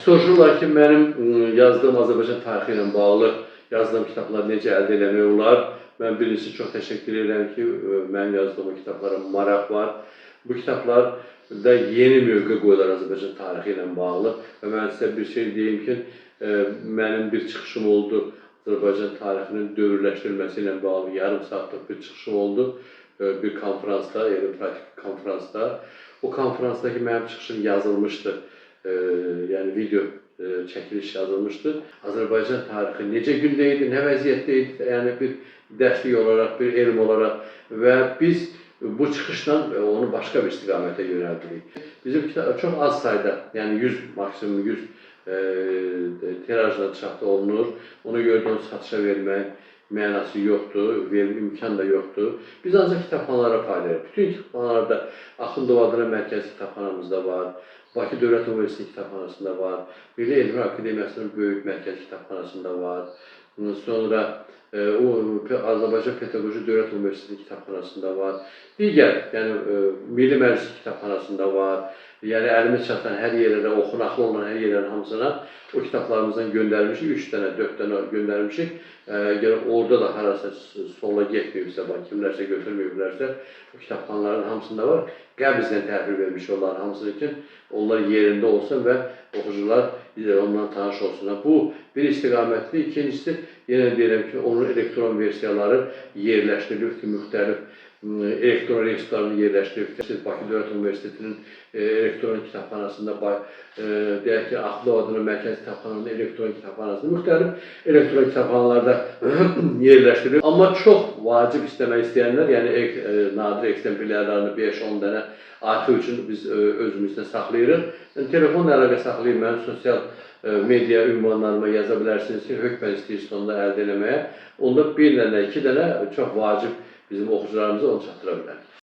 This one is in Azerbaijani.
Soruşurlar ki, mənim yazdığım Azərbaycan tarixi ilə bağlı yazdığım kitabları necə əldə eləmək olar? Mən birincisi çox təşəkkür edirəm ki, mənim yazdığım kitablara maraq var. Bu kitablarda yeni mövqe qoyular Azərbaycan tarixi ilə bağlı və mən sizə bir şey deyim ki, mənim bir çıxışım oldu. Azərbaycan tarixinin dövrləşdirilməsi ilə bağlı yarım saatlıq bir çıxışım oldu. Bir konferansda, yəni pratik konferansda. O konferansdakı mənim çıxışım yazılmışdı. Yəni video çəkiliş yazılmışdı. Azərbaycan tarixi necə gündə idi, nə vəziyyətdə idi, yəni bir dərslik olaraq, bir elm olaraq və biz bu çıxışla onu başqa bir istiqamətə yönəldirik. Bizim kitab çox az sayda, yəni 100, maksimum 100 tirajla çap olunur. Ona görə də onu satışa vermək mənası yoxdur, imkan da yoxdur. Biz ancaq kitabxanalara paylayırıq. Bütün kitabxanalarda Axundov adına mərkəzi kitabxanamızda var. Bakı Dövlət Universiteti kitabxanasında var. Milli Elmlər Akademiyasının böyük mərkəzi kitabxanasında var. Sonra Azərbaycan Pedaqoji Dövlət Universiteti kitabxanasında var. Digər, yəni Milli Məclis kitabxanasında var. Yəni əlimə çatan hər yerlərə, oxunaqlı olan hər yerlərin hamısına o kitablarımızdan göndərmişik. 3 dənə, 4 dənə göndərmişik. Yəni orada da harasa sola getməyibsə, kimlərsə götürməyiblərsə, o kitabxanaların hamısında var. Qəbzlə təhvil vermiş onların hamısını ki, onlar yerində olsun və oxucular ondan tanış olsunlar. Bu bir istiqamətli. İkincisi, yenə deyirəm ki, onun elektron versiyaları yerləşdirilib ki, müxtəlif elektron reyestrlarını yerləşdirib. Bakı Dövlət Universitetinin elektron kitabxanasında, deyək ki, Axundov adına mərkəzi kitabxananın elektron kitabxanasında, müxtəlif elektron kitabxanalarda yerləşdirilib. Amma çox vacib istəmək istəyənlər, yəni nadir eksemplярlarını 5-10 dənə arxiv üçün biz özümüzdə saxlayırıq. Telefon əlaqə saxlayıb mənim sosial media ünvanlarıma yaza bilərsiniz ki, hökmən istəyirsiniz onu əldə eləməyə. Onda bir dənə, 2 dənə çox vacib bizim oxucularımıza onu çatdıra bilərik.